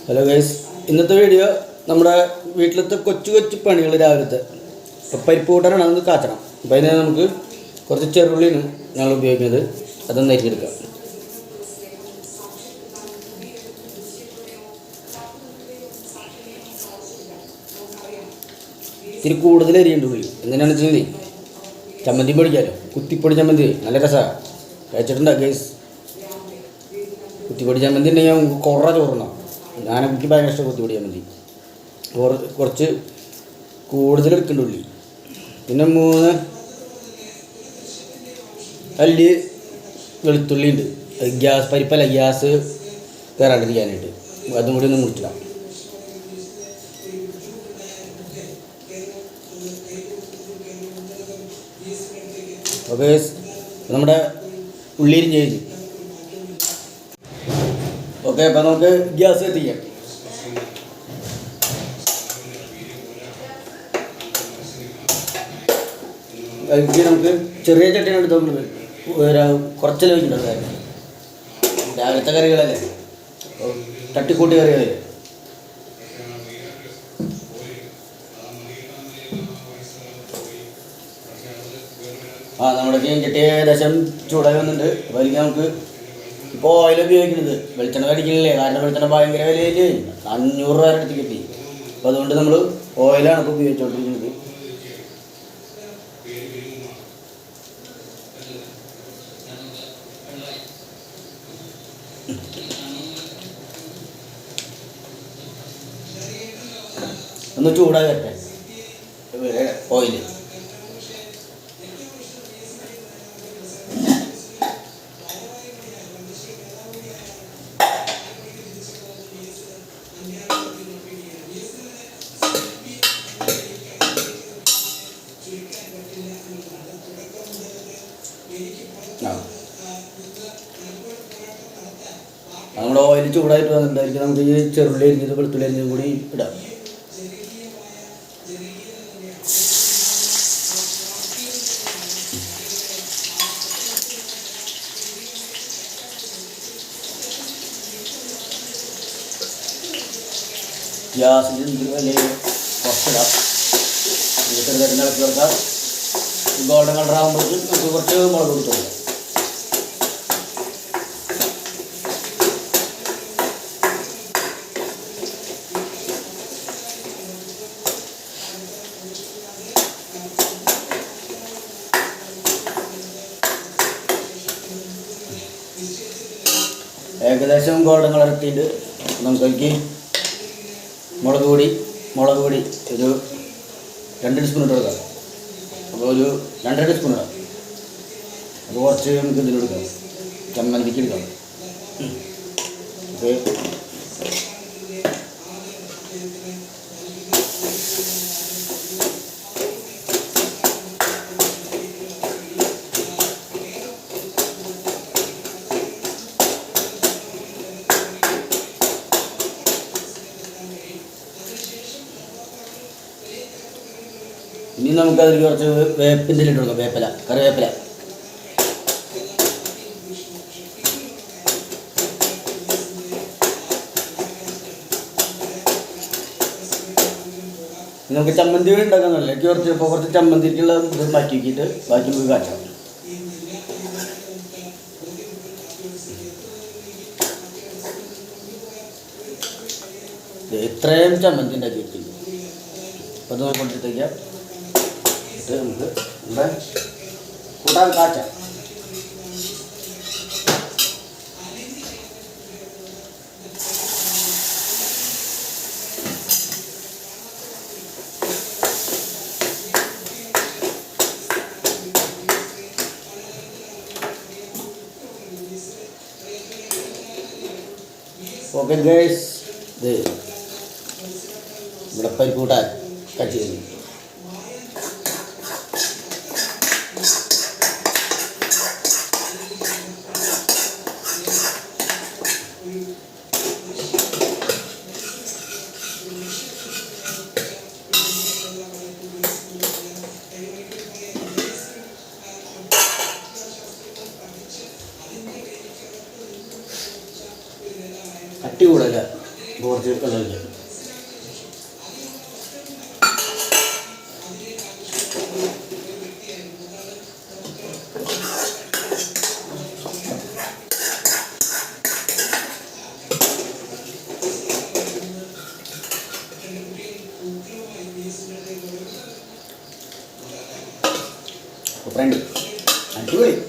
Hello guys, ഇന്നത്തെ video നമ്മുടെ വീട്ടിലത്തെ കൊച്ചു കൊച്ചു പണികൾ രാവിലത്തെ. ഇപ്പോൾ പരിപ്പ് കൂട്ടാനാണ്, അതൊന്ന് കാച്ചണം. അപ്പോൾ അതിന് നമുക്ക് കുറച്ച് ചെറുള്ളിയാണ് ഞങ്ങൾ ഉപയോഗിക്കുന്നത്, അതൊന്ന് അരിഞ്ഞെടുക്കാം. ഇത്തിരി കൂടുതൽ അരിയുണ്ട് ഉള്ളി. എന്തിനാണെന്ന് വെച്ചാൽ ചമ്മന്തി പൊടിക്കാമല്ലോ, കുത്തിപ്പൊടി ചമ്മന്തി നല്ല രസമാണ്. കഴിച്ചിട്ടുണ്ടോ ഗൈസ്? കുത്തിപ്പൊടി ചമ്മന്തി ഉണ്ടെങ്കിൽ കുറേ ചോറിനാണ്. എനിക്ക് ഭയങ്കര ഇഷ്ടം കുത്തിപ്പൊടി ചമ്മന്തി. കുറച്ച് കൂടുതൽ എടുക്കേണ്ട ഉള്ളി. പിന്നെ 3 അല്ലി വെളുത്തുള്ളി ഉണ്ട്. ഗ്യാസ് പരിപ്പല്ല, ഗ്യാസ് കയറാണ്ടിരിക്കാനായിട്ട് അതും കൂടി ഒന്ന് മുറിച്ചിടാം. ഓക്കെ, നമ്മുടെ ഉള്ളി ഇരിഞ്ഞ് കഴിഞ്ഞു. ഓക്കെ, അപ്പം നമുക്ക് ഗ്യാസ് എത്തിക്കാം. അതിലേക്ക് നമുക്ക് ചെറിയ ചട്ടിയാണ് എടുത്തോണ്ട് കുറച്ചല്ലേ വെച്ചിട്ടുണ്ടായിരുന്നു. രാവിലത്തെ കറികളല്ലേ, തട്ടിക്കൂട്ടി കറികളല്ലേ. നമ്മുടെ ചട്ടി ഏകദേശം ചൂടായി വന്നിട്ടുണ്ട്. അപ്പോൾ അതിലേക്ക് നമുക്ക് ഇപ്പോൾ ഓയിൽ ഉപയോഗിക്കുന്നത്, വെളിച്ചെണ്ണ മേടിക്കുന്നില്ലേ, കാരണം വെളിച്ചെണ്ണ ഭയങ്കര വിലയില്ലേ, 500 രൂപ അടുത്ത് കിട്ടി. അപ്പോൾ അതുകൊണ്ട് നമ്മൾ ഓയിലാണ് ഇപ്പോൾ ഉപയോഗിച്ചുകൊണ്ടിരിക്കുന്നത്. ഒന്ന് ചൂടായി വരട്ടെ ഓയിൽ. നമ്മുടെ ഓയിൽ ചൂടായിട്ട് വന്നിട്ടുണ്ടായിരിക്കും. നമുക്ക് ഈ ചെറുള്ളി അരിഞ്ഞത് വെളുത്തുള്ളി അരിഞ്ഞതും കൂടി ഇടാം. ഗ്യാസിൽ വലിയ കുറച്ചിടാം. ചെറുതായിട്ട് ഇളക്കി കൊടുക്കാം. ഗോൾഡൻ കളർ ആകുമ്പോഴേക്കും നമുക്ക് കുറച്ച് മുളക് കൊടുത്തു. ഏകദേശം ഗോൾഡൻ കളർ എത്തിയിട്ട് നമുക്കതിലേക്ക് മുളക് പൊടി ഒരു 2 ടീസ്പൂൺ ഇട്ട് കൊടുക്കാം. അപ്പോൾ ഒരു 2.5 ടീസ്പൂൺ ഇടാം. അപ്പോൾ കുറച്ച് നമുക്ക് ഇതിലെടുക്കാം, ചമ്മന്തിക്ക് എടുക്കാം. ഓക്കെ, ഇനി നമുക്കതിൽ കുറച്ച് വേപ്പിൻ്റെ ഇട്ട് കൊടുക്കാം. കറിവേപ്പില. നമുക്ക് ചമ്മന്തി ഉണ്ടാക്കാന്നല്ല, എനിക്ക് കുറച്ച് ചമ്മന്തിക്കുള്ള ഇത് മാറ്റി വയ്ക്കിയിട്ട് ബാക്കി നമുക്ക് കാച്ചാം. ഇത്രയും ചമ്മന്തി ഉണ്ടാക്കി വെച്ചിട്ടുണ്ട്. അപ്പോൾ അത് നമുക്ക് കൊണ്ടിട്ടേക്കാം. നമുക്ക് നമ്മുടെ കൂട്ടാൻ കാച്ചാം. ഓക്കെ ഗൈസ്, ഇത് ഇവിടെ പരിപ്പ് കൂട്ടാൻ കാച്ചി കഴിഞ്ഞു. കട്ടി കൂടുതല. കുറച്ച് വെള്ളം ഒഴിക്കാം. ഫ്രണ്ട് അടിപൊളി.